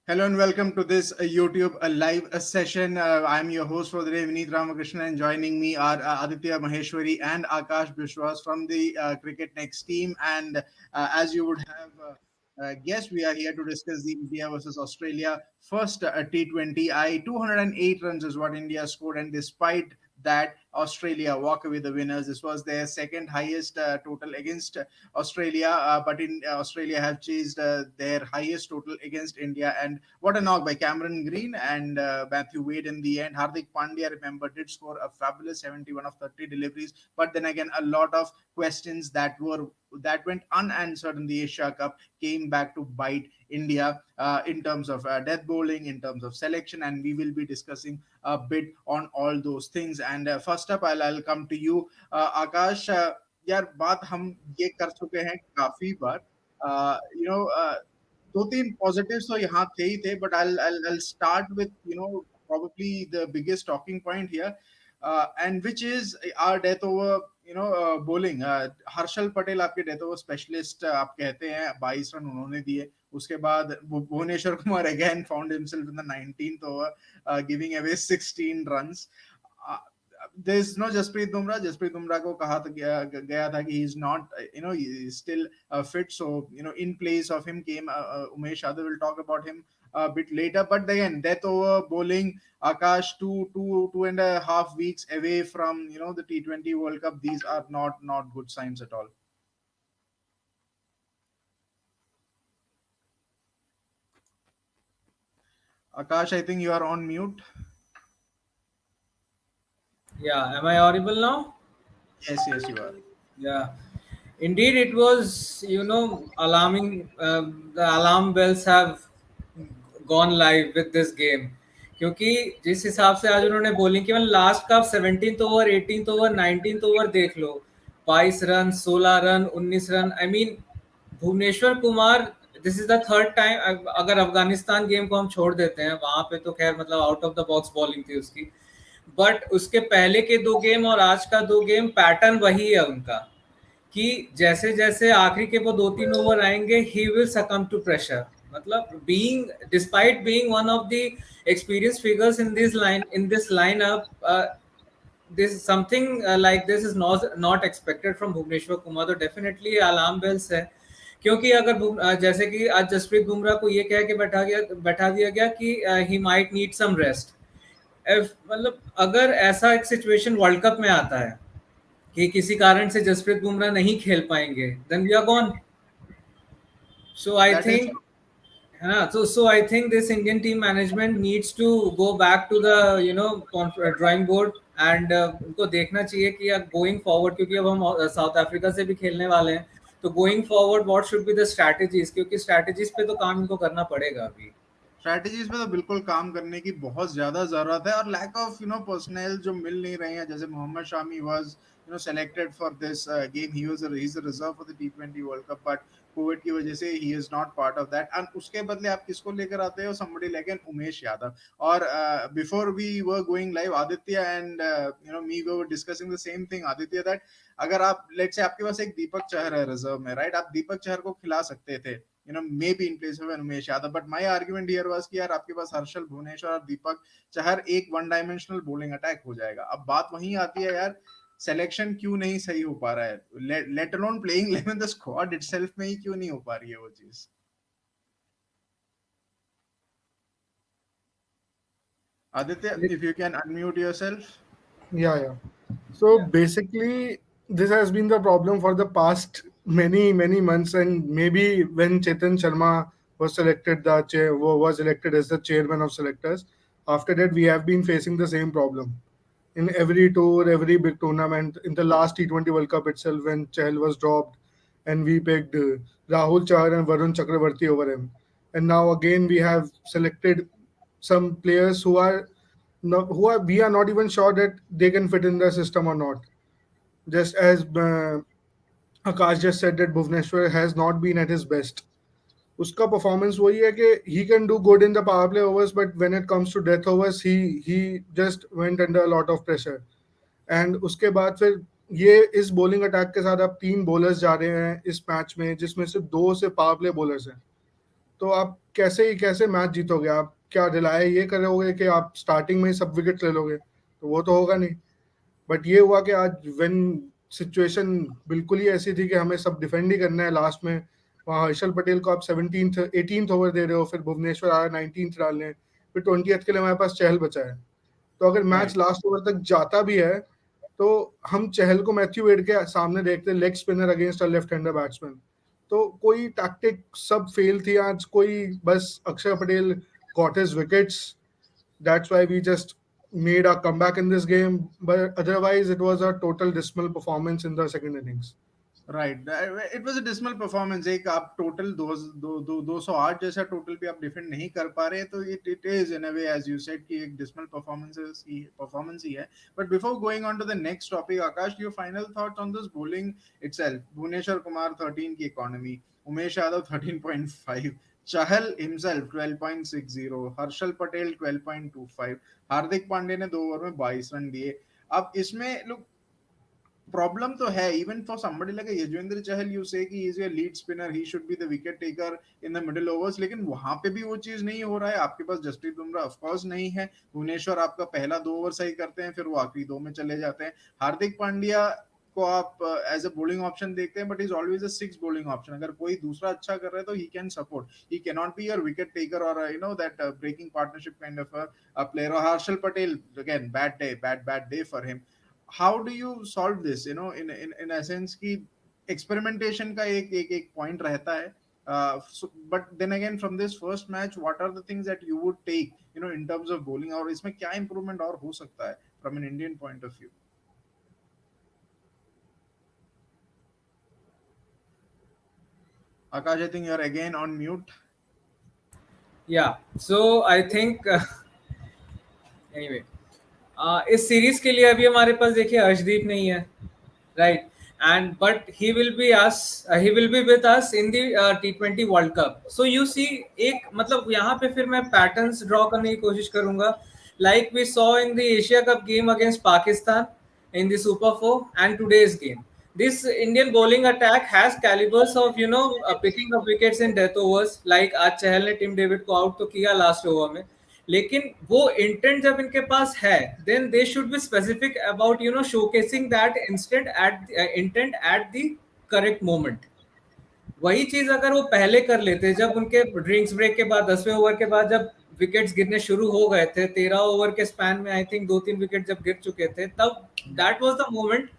Hello and welcome to this YouTube live session. I'm your host for the day, Vineet Ramakrishnan, and joining me are Aditya Maheshwari and Akash Bishwas from the Cricket Next team. And as you would have guessed, we are here to discuss the India versus Australia first T20I. 208 runs is what India scored, and despite that, Australia walk away the winners. This was their second highest total against Australia, but in Australia have chased their highest total against India. And what a knock by Cameron Green and Matthew Wade in the end. Hardik Pandya, remember, did score a fabulous 71 of 30 deliveries, but then again, a lot of questions that went unanswered in the Asia Cup came back to bite India in terms of death bowling, in terms of selection, and we will be discussing a bit on all those things. And first up, I'll come to you, Akash. यार बात हम ये कर चुके हैं काफी बार you know दो तीन पॉजिटिव्स तो यहाँ थे ही थे but I'll start with probably the biggest talking point here and which is our death over bowling. Harshal Patel आपके डेथ ओवर स्पेशलिस्ट आप कहते हैं 22 रन उन्होंने दिए उसके बाद Bhuvneshwar Kumar again found himself in the 19th over giving away 16 runs. There's no Jasprit Bumrah. Jasprit Bumrah को कहा गया था कि he's not, he's still fit. So, in place of him came Umesh Yadav. We'll talk about him a bit later. But again, death over bowling, Akash, two and a half weeks away from, the T20 World Cup. These are not good signs at all. Akash, I think you are on mute. Yeah, am I audible now? Yes, you are. Yeah, indeed, it was, alarming. The alarm bells have gone live with this game. क्योंकि जिस हिसाब से आज उन्होंने bowling की मतलब last का 17th over 18th over 19th over देख लो 22 run 16 run 19 run I mean Bhuvneshwar Kumar this is the third time अगर अफगानिस्तान गेम को हम छोड़ देते हैं वहां पे तो खैर मतलब out of the box bowling थी उसकी बट उसके पहले के दो गेम और आज का दो गेम पैटर्न वही है उनका कि जैसे जैसे आखिरी के वो 2-3 ओवर आएंगे he will succumb to pressure मतलब being despite being one of the experience figures in this lineup this something like this is not expected from Bhuvneshwar Kumar तो डेफिनेटली अलार्म बेल्स है क्योंकि अगर जैसे कि आज जसप्रीत बुमराह को ये कह के बैठा दिया गया कि he might need some rest मतलब अगर ऐसा एक सिचुएशन वर्ल्ड कप में आता है कि किसी कारण से जसप्रीत बुमराह नहीं खेल पाएंगे then we are gone so I think हाँ so I think this Indian team management needs to go back to the drawing board and उनको देखना चाहिए कि अब गोइंग फॉरवर्ड क्योंकि अब हम साउथ अफ्रीका से भी खेलने वाले हैं तो going forward what should be the strategies क्योंकि स्ट्रैटेजीज पे तो काम इनको करना पड़ेगा अभी स्ट्रैटेजीज पे तो बिल्कुल काम करने की बहुत ज्यादा जरूरत है और लैक ऑफ पर्सनल जो मिल नहीं रहे हैं जैसे Mohammed Shami was selected for this game. He's a reserve for the T20 World Cup, but Covid की वजह से he is not part of that and उसके बदले आप किसको लेकर आते हो somebody like an Umesh Yadav और before we were going live Aditya and me we were discussing the same thing Aditya that अगर आप लेट्स से आपके पास एक दीपक चहर है रिजर्व में राइट आप दीपक चहर को खिला सकते थे maybe in place of an Umesh Yadav, but my argument here was कि यार आपके पास हर्षल भुवनेश्वर और दीपक चहर एक वन डायमेंशनल बॉलिंग अटैक हो जाएगा अब बात वहीं आती है यार सिलेक्शन क्यों नहीं सही हो पा रहा है let alone playing 11 the squad itself में ही क्यों नहीं हो पा रही है वो चीज Aditya, if you can unmute yourself. Yeah. So basically, this has been the problem for the past many months, and maybe when Chetan Sharma was was elected as the chairman of selectors. After that, we have been facing the same problem in every tour, every big tournament. In the last T20 World Cup itself, when Chahal was dropped, and we picked Rahul Chahar and Varun Chakravarti over him, and now again we have selected some players who are we are not even sure that they can fit in the system or not. Just as Akash just said that Bhuvneshwar has not been at his best. उसका performance वही है कि he can do good in the power play overs, but when it comes to death overs, he just went under a lot of pressure. And उसके बाद फिर ये इस bowling attack के साथ अब 3 bowlers जा रहे हैं इस मैच में जिसमें से 2 से power play bowlers हैं. तो आप कैसे मैच जीतोगे? आप क्या रिलाय ये करोगे कि आप स्टार्टिंग में ही सब विकेट ले लोगे? तो वो तो होगा नहीं। बट ये हुआ कि आज व्हेन सिचुएशन बिल्कुल ही ऐसी थी कि हमें सब डिफेंड ही करना है लास्ट में, वहाँ हर्षल पटेल को आप 17th 18th ओवर दे रहे हो, फिर भुवनेश्वर आया 19th डालने, फिर 20th के लिए हमारे पास चहल बचा है। तो अगर मैच राइट। लास्ट ओवर तक जाता भी है तो हम चहल को मैथ्यू वेड के सामने देखते leg spinner against a left hander batsman. तो कोई टैक्टिक सब फेल थी आज, कोई बस अक्षर Patel got his wickets, that's why we just made our comeback in this game, but otherwise it was a total dismal performance in the second innings. Right, it was a dismal performance. एक आप total 208 जैसा total भी आप defend नहीं कर पा रहे, तो it is in a way as you said कि एक डिसमल परफॉर्मेंस ही है। But before going on to the next topic, Akash, your final thoughts on this bowling itself. Bhuvneshwar Kumar 13 की इकोनॉमी, उमेश यादव 13.5, चहल हिमसेल्फ 12.60, हर्षल पटेल 12.25, हार्दिक पांड्या ने 2 ओवर में 22 रन दिए। अब इसमें लोग प्रॉब्लम तो है, even for somebody like Yuzvendra Chahal, you से कि is your lead spinner, he should be the wicket taker in the middle overs, लेकिन वहां पे भी वो चीज नहीं हो रहा है। आपके पास जसप्रीत बुमराह ऑफ कोर्स नहीं है, भुवनेश्वर आपका पहला 2 ओवर सही करते हैं, फिर वो आखिरी 2 में चले जाते हैं। हार्दिक पांड्या को आप एज अ बॉलिंग ऑप्शन देखते हैं, but is always a six bowling option. अगर कोई दूसरा अच्छा कर रहा है तो he can support, he can not be your wicket taker और you know that breaking partnership kind of a player. और Harshal Patel again bad day for him. How do you solve this, you know, in essence की experimentation का एक point रहता है, but then again from this first match what are the things that you would take, you know, in terms of bowling, और इसमें क्या improvement और हो सकता है from an Indian point of view? Akash, I think you're again on mute. या so I think anyway इस series के लिए अभी हमारे पास देखिए अर्शदीप नहीं है, right? And but he will be with us in the T20 world cup. So you see, एक मतलब यहाँ पे फिर मैं पैटर्न्स ड्रॉ करने की कोशिश करूंगा, like we saw in the Asia Cup game against Pakistan in the Super 4 and today's game. This Indian bowling attack has calibers of picking up wickets in death overs. Like आज चहल ने Tim David को out तो किया last over में, लेकिन वो intent जब इनके पास है, then they should be specific about showcasing that intent at the correct moment. वही चीज अगर वो पहले कर लेते, जब उनके ड्रिंक्स ब्रेक के बाद 10वें ओवर के बाद जब विकेट्स गिरने शुरू हो गए थे, 13 ओवर के स्पैन में आई थिंक 2-3 विकेट जब गिर चुके थे, तब दैट वाज द मोमेंट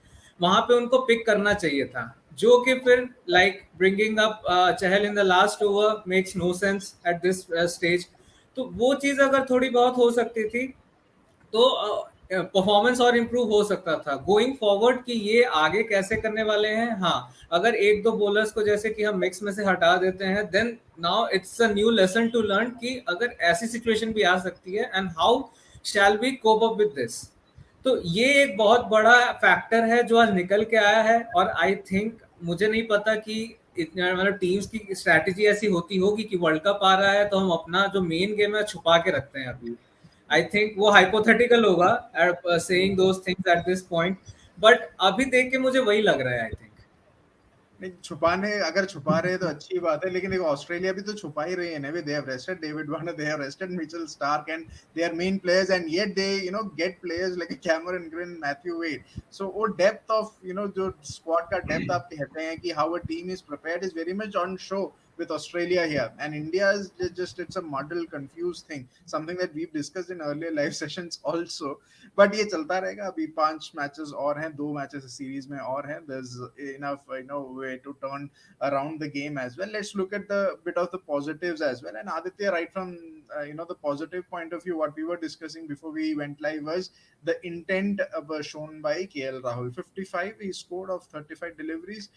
वहां पे उनको पिक करना चाहिए था। जो कि फिर like bringing up Chahal in the last over makes no sense at this stage. तो वो चीज अगर थोड़ी बहुत हो सकती थी तो परफॉर्मेंस और इम्प्रूव हो सकता था गोइंग फॉरवर्ड। कि ये आगे कैसे करने वाले हैं, हाँ, अगर एक दो बॉलर्स को जैसे कि हम मिक्स में से हटा देते हैं, then now it's a new lesson to learn कि अगर ऐसी सिचुएशन भी आ सकती है and how shall we cope up with this. तो ये एक बहुत बड़ा फैक्टर है जो आज निकल के आया है। और आई थिंक, मुझे नहीं पता कि इतने मतलब टीम्स की स्ट्रैटेजी ऐसी होती होगी कि वर्ल्ड कप आ रहा है तो हम अपना जो मेन गेम है छुपा के रखते हैं अभी। आई थिंक वो हाइपोथेटिकल होगा saying those things at this point, but अभी देख के मुझे वही लग रहा है। आई थिंक नहीं, छुपाने अगर छुपा रहे हैं तो अच्छी बात है, लेकिन देखो ऑस्ट्रेलिया भी तो छुपा ही रही है ना। They have rested David Warner, they have rested Mitchell Starc and their main players, and yet they you know get players like Cameron Green, Matthew Wade. So वो डेप्थ ऑफ यू नो जो squad का depth आप कहते हैं कि how a team is prepared is very much on show with Australia here, and India is just it's a muddled, confused thing, something that we've discussed in earlier live sessions also. But ये चलता रहेगा, अभी 5 matches और हैं, 2 matches series में और हैं, there's enough way to turn around the game as well. Let's look at the bit of the positives as well. And Aditya, right from the positive point of view, what we were discussing before we went live was the intent shown by KL Rahul. 55 he scored of 35 deliveries.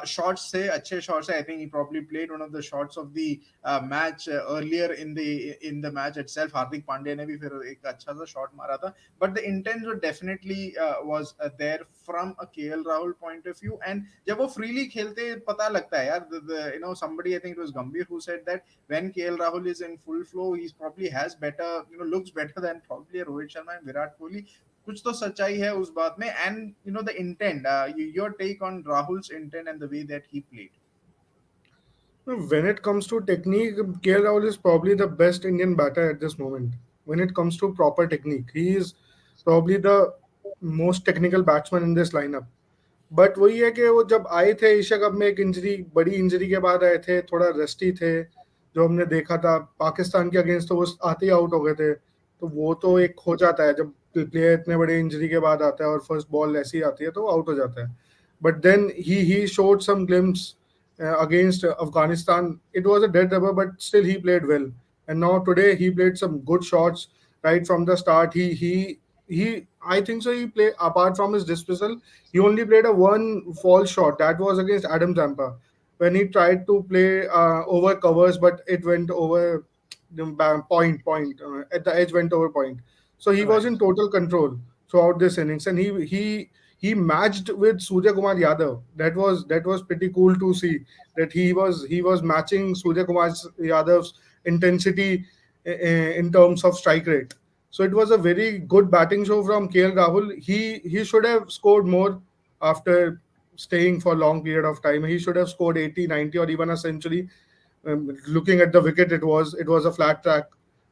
Shots से अच्छे shots है. I think he probably played one of the shots of the match earlier in the match itself. Hardik Pandya ने भी फिर एक अच्छा सा shot मारा था. But the intent definitely was there from a KL Rahul point of view. And जब वो freely खेलते पता लगता है यार. Somebody, I think it was Gambhir, who said that when KL Rahul is in full flow, he probably has better, looks better than probably Rohit Sharma and Virat Kohli. कुछ तो सच्चाई है उस बात में. And the intent, your take on Rahul's intent and the way that he played. When it comes to technique, KL Rahul is probably the best Indian batter at this moment. When it comes to proper technique, he is probably the most technical batsman in this lineup. But वही है कि वो जब आए थे Asia cup में एक injury, बड़ी इंजरी के बाद आए थे, थोड़ा रेस्टी थे, जो हमने देखा था पाकिस्तान के अगेंस्ट, तो वो आते ही आउट हो गए थे। तो वो तो एक हो जाता है जब प्लेयर इतने बड़े इंजरी के बाद आता है और फर्स्ट बॉल ऐसी आती है तो आउट हो जाता है। But then he showed some glimpse against Afghanistan. It was a dead rubber, but still he played well. And now today he played some good shots right from the start. He I think so. He played, apart from his dismissal, he only played a one fall shot. That was against Adam Zampa when he tried to play over covers, but it went over the point at the edge, went over point. So he was Right. in total control throughout this innings, and he matched with Surya Kumar Yadav. That was pretty cool to see that he was matching Surya Kumar Yadav's intensity in terms of strike rate. So it was a very good batting show from KL Rahul. He should have scored more after staying for a long period of time. He should have scored 80, 90, or even a century. Looking at the wicket, it was a flat track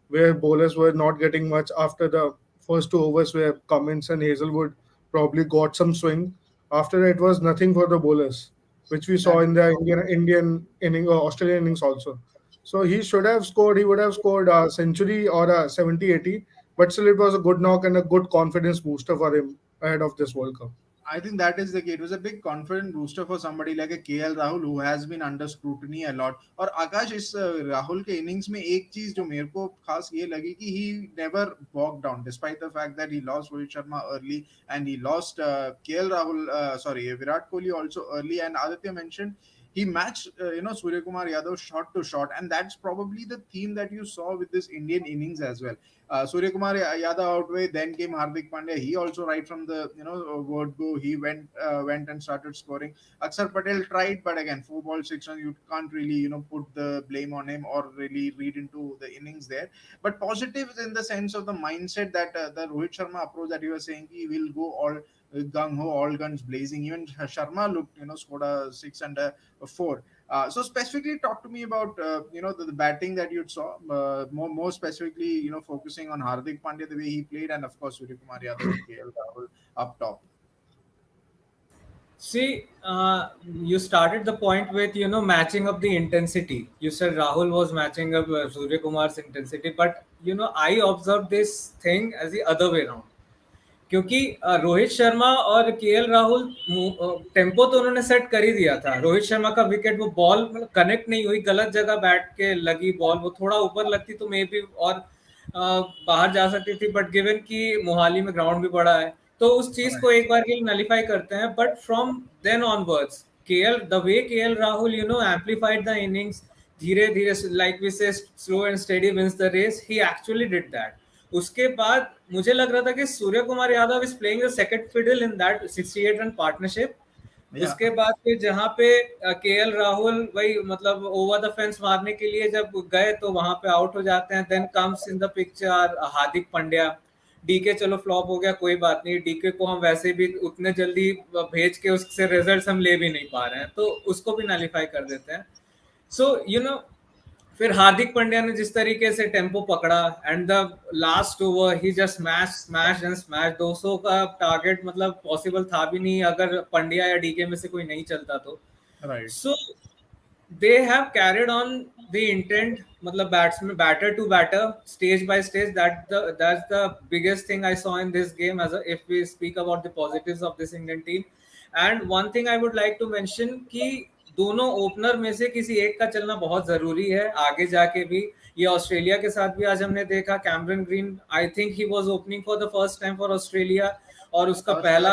where bowlers were not getting much after the first two overs where Cummins and Hazelwood probably got some swing. After that, it was nothing for the bowlers, which we saw That in is the so Indian inning or Australian innings also. So he should have scored. He would have scored a century or a 70, 80. But still, it was a good knock and a good confidence booster for him ahead of this World Cup. I think that is the key. It was a big confident booster for somebody like a KL Rahul who has been under scrutiny a lot. और आकाश इस राहुल के innings में एक चीज जो मेरे को खास ये लगी कि he never bogged down despite the fact that he lost Rohit Sharma early and he lost KL Rahul sorry Virat Kohli also early, and Aditya mentioned he matched Surya Kumar Yadav shot to shot, and that's probably the theme that you saw with this Indian innings as well. Surya Kumar Yadav outway, then came Hardik Pandya. He also right from the word go, he went and started scoring. Akshar Patel tried, but again 4 ball 6 runs. You can't really put the blame on him or really read into the innings there. But positives in the sense of the mindset that the Rohit Sharma approach that you were saying, he will go all gung ho, all guns blazing. Even Sharma looked scored a 6 and a 4. So specifically, talk to me about the batting that you saw. More specifically, focusing on Hardik Pandya, the way he played, and of course Surya Kumar Yadav and KL Rahul up top. See, you started the point with matching up the intensity. You said Rahul was matching up Surya Kumar's intensity, but I observed this thing as the other way around. क्योंकि रोहित शर्मा और KL Rahul tempo तो उन्होंने set कर ही दिया था। रोहित शर्मा का wicket, वो ball connect नहीं हुई, गलत जगह बैठ के लगी बॉल, वो थोड़ा ऊपर लगती तो मे बी और बाहर जा सकती थी, बट गिवन कि मोहाली में ग्राउंड भी बड़ा है तो उस चीज को एक बार के लिए नलिफाई करते हैं। But from then onwards KL, the way KL Rahul amplified the innings, धीरे धीरे, like we say slow and steady wins the race, he actually did that. उसके बाद मुझे लग रहा था कि Surya Kumar Yadav is playing the second fiddle in that 68 run partnership. उसके बाद फिर जहां पे केएल राहुल वही मतलब ओवर द फेंस मारने के लिए जब गए तो वहां पे आउट हो जाते हैं। Then comes in the picture Hardik Pandya. DK चलो फ्लॉप हो गया, कोई बात नहीं, डीके को हम वैसे भी उतने जल्दी भेज के उससे रिजल्ट हम ले भी नहीं पा रहे हैं, तो उसको भी नलिफाई कर देते हैं। सो फिर हार्दिक पांड्या ने जिस तरीके से टेम्पो पकड़ा and the last over he just smash and smash. 200 का टारगेट मतलब पॉसिबल था भी नहीं अगर पांड्या या डीके में से कोई नहीं चलता तो। Right. So they have carried on the intent, matlab batsman batter to batter, stage by stage. That's the biggest thing I saw in this game, if we speak about the positives of this Indian team. And one thing I would like to mention कि दोनों opener में से किसी एक का चलना बहुत जरूरी है आगे जाके भी। ये ऑस्ट्रेलिया के साथ भी आज हमने देखा, Cameron green I think he was opening for the first time for Australia, और उसका पहला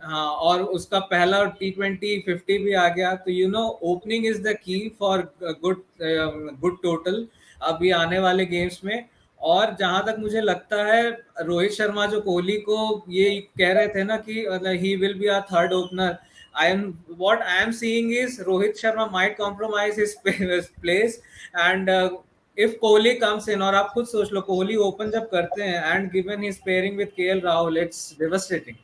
हाँ, और उसका पहला T20 50 भी आ गया। तो opening is the key for good total अभी आने वाले गेम्स में। और जहां तक मुझे लगता है रोहित शर्मा जो कोहली को ये कह रहे थे ना कि he will be our third opener, I am seeing is Rohit Sharma might compromise his place and if Kohli comes in. और आप खुद सोच लो, कोहली ओपन जब करते हैं and given his pairing with KL Rahul, it's devastating.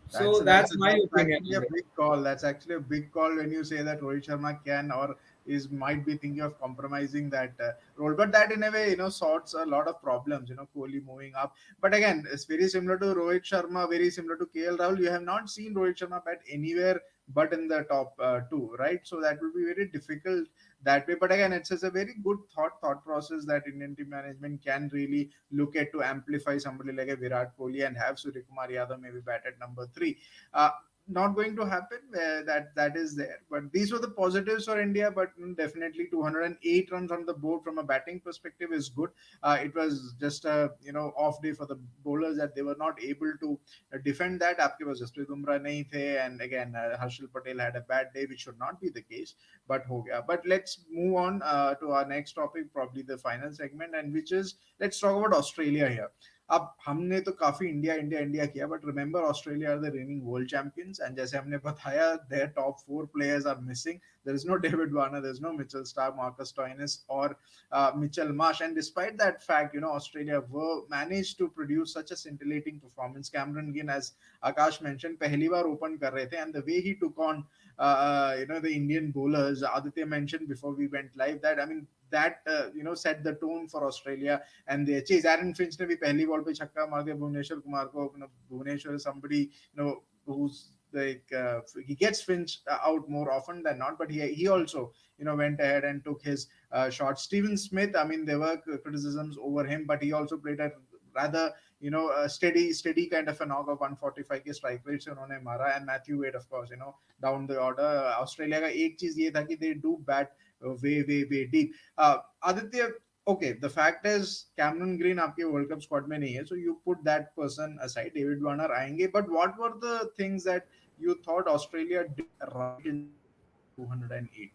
So that's my That's opinion actually on a it. big call. That's actually a big call when you say that Rohit Sharma can or is might be thinking of compromising that role. But that in a way, sorts a lot of problems. Kohli moving up. But again, it's very similar to Rohit Sharma, very similar to KL Rahul. You have not seen Rohit Sharma bat anywhere but in the top two, right? So that will be very difficult that way. But again, it's a very good thought process that Indian team management can really look at to amplify somebody like a Virat Kohli and have Surya Kumar Yadav maybe bat at number three. Uh, Not going to happen. That is there. But these were the positives for India. But definitely 208 runs on the board from a batting perspective is good. It was just a off day for the bowlers that they were not able to defend that. आपके पास जसप्रीत बुमराह नहीं थे, and again Harshal Patel had a bad day, which should not be the case, but हो गया. But let's move on to our next topic, probably the final segment, and which is let's talk about Australia here. अब हमने तो काफी India India India किया, but remember Australia are the reigning world champions, and जैसे हमने बताया their top four players are missing. There is no David Warner, there is no Mitchell Starc, Marcus Stoinis और Mitchell Marsh, and despite that fact, Australia were managed to produce such a scintillating performance. Cameron Green, as Akash mentioned, पहली बार open कर रहे थे, and the way he took on the Indian bowlers, Aditya mentioned before we went live that, I mean, that set the tone for Australia and their chase. Aaron Finch ने भी पहली ball पे छक्का मार दिया भुवनेश्वर कुमार को. Bhuvaneswar is somebody who's like he gets Finch out more often than not, but he also went ahead and took his shot. Steven Smith, I mean, there were criticisms over him, but he also played a rather a steady kind of a knock of 145 के strike rate से उन्होंने मारा. And Matthew Wade, of course, down the order. Australia का एक चीज ये था कि they do bat way deep. Aditya, okay, the fact is Cameron Green आपके World Cup squad में नहीं है, so you put that person aside. David Warner आएंगे, but what were the things that you thought Australia did right in this chase for 208?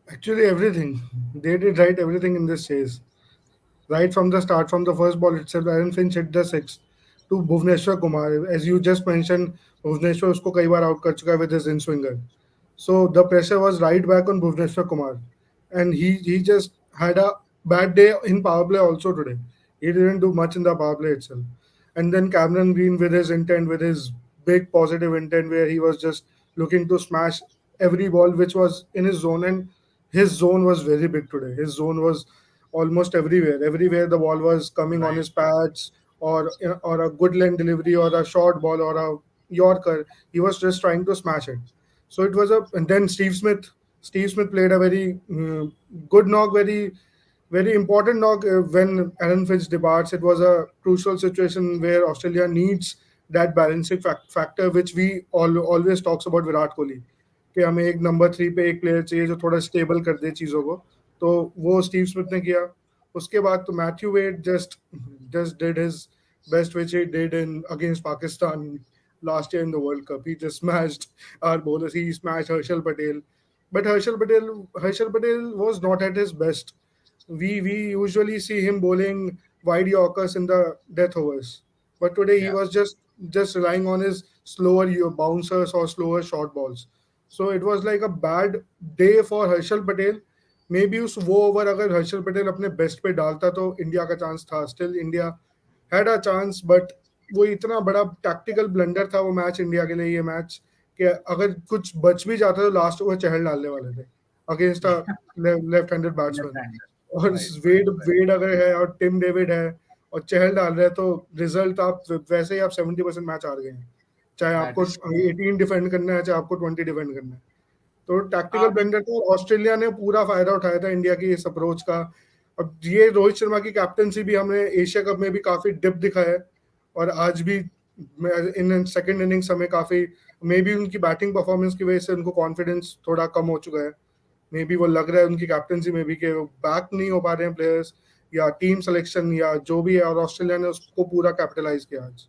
Actually, everything. They did right everything in this chase. Right from the start, from the first ball itself, Aaron Finch hit the six to Bhuvneshwar Kumar. As you just mentioned, Bhuvneshwar usko kai baar out kar chuka hai with his in swinger. So the pressure was right back on Bhuvneshwar Kumar, and he just had a bad day in power play also today. He didn't do much in the power play itself. And then Cameron Green with his intent, with his big positive intent, where he was just looking to smash every ball which was in his zone, and his zone was very big today. His zone was almost everywhere. Everywhere the ball was coming on Right. his pads, or a good length delivery, or a short ball, or a Yorker. He was just trying to smash it. So it was a, and then Steve Smith played a very good knock, very important knock when Aaron Finch departs. It was a crucial situation where Australia needs that balancing factor, which we always talks about Virat Kohli. कि हमें एक number three पे एक player चाहिए जो थोड़ा stable कर दे चीज़ों को. तो वो स्टीव स्मिथ ने किया. उसके बाद तो Matthew Wade just did his best, which he did in against Pakistan last year in the World Cup. He just smashed our bowlers. He smashed Harshal Patel, but Harshal Patel was not at his best. We usually see him bowling wide Yorkers in the death overs, but today he Yeah. was just relying on his slower bouncers or slower short balls. So it was like a bad day for Harshal Patel. Maybe उस वो over अगर हर्षल पटेल अपने best पे डालता तो India का chance था. Still India had a chance, but वो इतना बड़ा टैक्टिकल ब्लंडर था वो मैच इंडिया के लिए, ये मैच, कि अगर कुछ बच भी जाता तो लास्ट ओवर चहल डालने वाले थे against a left handed batsman. Left-hander. और Right. वेड वेड अगर है और टिम डेविड है और चहल डाल रहे हैं तो रिजल्ट आप वैसे ही आप 70% मैच हार गए हैं, चाहे That आपको is true. 18 डिफेंड करना है चाहे आपको 20 डिफेंड करना है. तो टैक्टिकल Uh, ब्लेंडर था और ऑस्ट्रेलिया ने पूरा फायदा उठाया था इंडिया की इस अप्रोच का. अब ये रोहित शर्मा की कैप्टनसी भी हमने एशिया कप में भी काफी डिप दिखाया है, और आज भी इन सेकंड इनिंग्स हमें काफी, मे बी उनकी बैटिंग परफॉर्मेंस की वजह से उनको कॉन्फिडेंस थोड़ा कम हो चुका है. मे बी वो लग रहा है उनकी कैप्टनसी में भी कि वो बैक नहीं हो पा रहे हैं प्लेयर्स, या टीम सिलेक्शन या जो भी है, और ऑस्ट्रेलिया ने उसको पूरा कैपिटलाइज किया आज.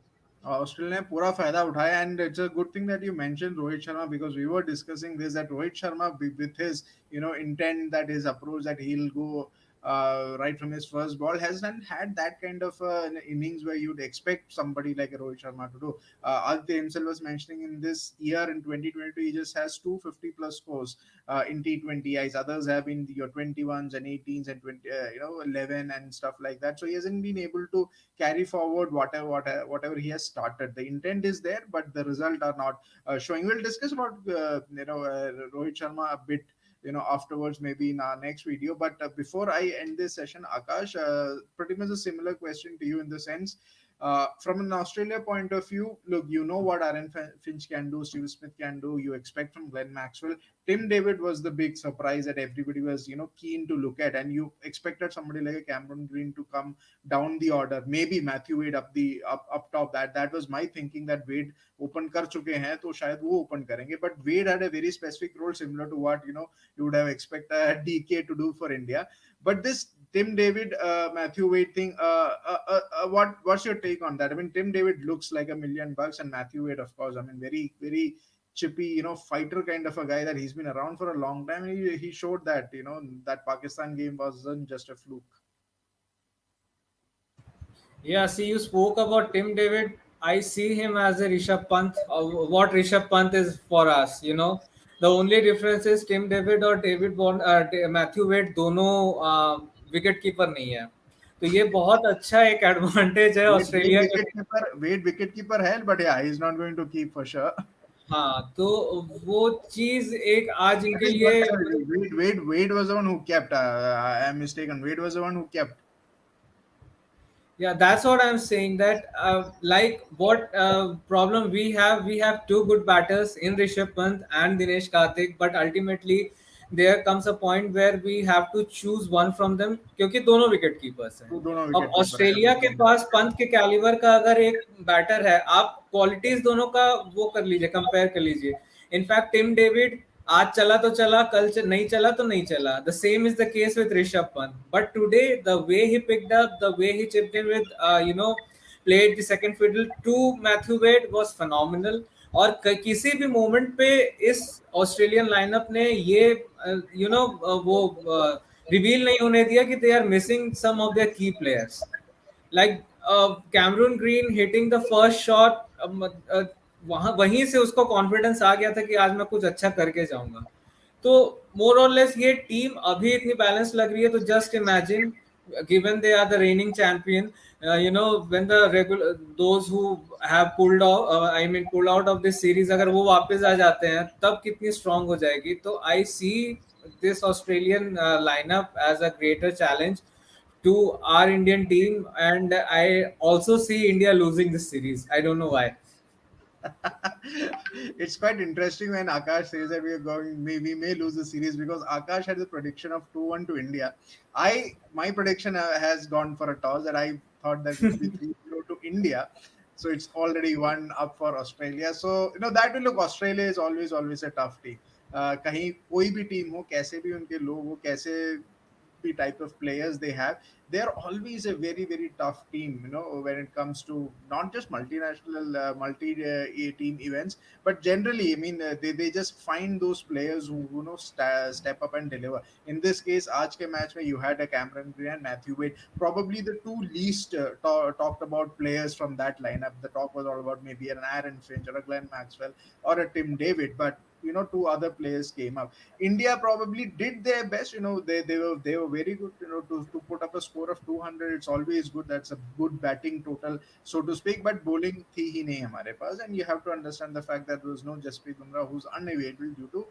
Australia ने पूरा फायदा उठाया, and it's a good thing that you mentioned Rohit Sharma, because we were discussing this, that Rohit Sharma with his intent, that his approach, that he'll go right from his first ball. Hasn't had that kind of an innings where you'd expect somebody like a Rohit Sharma to do. Aditya himself was mentioning in this year in 2022, he just has 250 plus scores in T20Is. Others have been your 21s and 18s and 20, 11 and stuff like that. So he hasn't been able to carry forward whatever he has started. The intent is there, but the result are not showing. We'll discuss about Rohit Sharma a bit afterwards, maybe in our next video. But before I end this session, Akash, pretty much a similar question to you in the sense, from an Australia point of view, look, you know what Aaron Finch can do, Steve Smith can do, you expect from Glenn Maxwell. Tim David was the big surprise that everybody was, keen to look at, and you expected somebody like a Cameron Green to come down the order. Maybe Matthew Wade up top. That was my thinking, that Wade open कर चुके हैं तो शायद वो open करेंगे. But Wade had a very specific role similar to what you would have expected DK to do for India. But this Tim David, Matthew Wade thing, what's your take on that? I mean, Tim David looks like $1 million, and Matthew Wade, of course, I mean, very, very chippy, fighter kind of a guy that he's been around for a long time. And he showed that, that Pakistan game wasn't just a fluke. Yeah, see, you spoke about Tim David. I see him as a Rishabh Pant, what Rishabh Pant is for us. The only difference is Tim David और David Bond, Matthew Wade दोनों wicket keeper नहीं है. तो ये बहुत अच्छा एक advantage है ऑस्ट्रेलिया के. Wade wicket keeper है, but yeah, he's not going to keep for sure. हाँ, तो वो चीज एक आज इनके लिए. Wade was the one who kept. I am mistaken. Wade was the one who kept. Yeah, that's what I'm saying. That like what problem we have two good batters in Rishabh Pant and Dinesh Karthik, but ultimately there comes a point where we have to choose one from them क्योंकि दोनों wicket keepers हैं. अब Australia के पास पंत के calibre का अगर एक batter है, आप क्वालिटीज दोनों का वो कर लीजिए, कंपेयर कर लीजिए. इनफैक्ट टिम डेविड आज चला तो चला, कल नहीं चला तो नहीं चला. The same is the case with Rishabh Pant. But today, the way he picked up, the way he chipped in with, played the second fiddle to Matthew Wade was phenomenal. और किसी भी मोमेंट पे इस Australian lineup ने ये वो reveal नहीं होने दिया कि they are missing some of their key players. Like Cameron Green hitting the first shot, वहीं से उसको कॉन्फिडेंस आ गया था कि आज मैं कुछ अच्छा करके जाऊंगा. तो मोर और लेस ये टीम अभी इतनी बैलेंस लग रही है. तो just imagine, given they are the reigning champion, when the regular those who have pulled out of this series, अगर वो वापस आ जाते हैं तब कितनी strong हो जाएगी. तो I see this Australian lineup as a greater challenge to our Indian team, and I also see India losing this series. I don't know why. It's quite interesting when Akash says that we may lose the series, because Akash had the prediction of 2-1 to India. My prediction has gone for a toss, that I thought that it would be 3-0 to India. So it's already 1 up for Australia. So that will look, Australia is always a tough team. कहीं कोई भी team हो, कैसे भी उनके लोग हो, कैसे भी type of players they have, they're always a very, very tough team, when it comes to not just multinational multi-team events, but generally, I mean, they just find those players who step up and deliver. In this case, aaj ke match mein you had a Cameron Green and Matthew Wade, probably the two least talked about players from that lineup. The talk was all about maybe an Aaron Finch or a Glenn Maxwell or a Tim David, but two other players came up. India probably did their best. They were very good. To put up a score of 200, it's always good. That's a good batting total, so to speak. But bowling thi hi nahi hamare paas, and you have to understand the fact that there was no Jasprit Bumrah, who's unavailable due to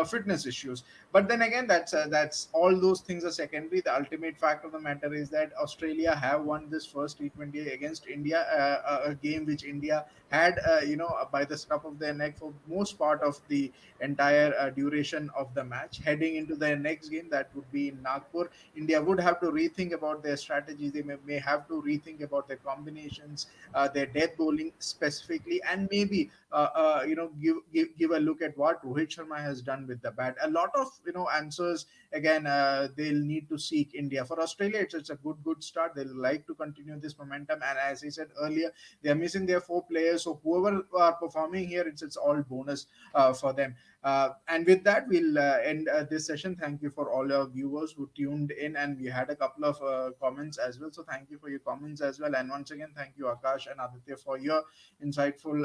fitness issues. But then again, that's all those things are secondary. The ultimate fact of the matter is that Australia have won this first T20 against India, a game which India had, by the scruff of their neck for most part of the entire duration of the match. Heading into their next game, that would be in Nagpur, India would have to rethink about their strategies. They may have to rethink about their combinations, their death bowling specifically, and maybe give a look at what Rohit Sharma has done with the bat. A lot of answers. Again, they'll need to seek India. For Australia, it's a good start. They'll like to continue this momentum, and as I said earlier, they are missing their 4 players. So whoever are performing here, it's all bonus for them. again. And with that, we'll end this session. Thank you for all our viewers who tuned in, and we had a couple of comments as well. So thank you for your comments as well. And once again, thank you, Akash and Aditya, for your insightful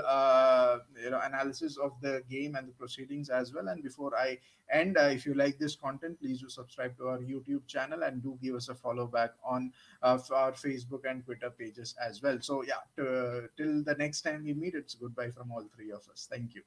analysis of the game and the proceedings as well. And before I end, if you like this content, please do subscribe to our YouTube channel and do give us a follow back on our Facebook and Twitter pages as well. So yeah, till the next time we meet, it's goodbye from all three of us. Thank you.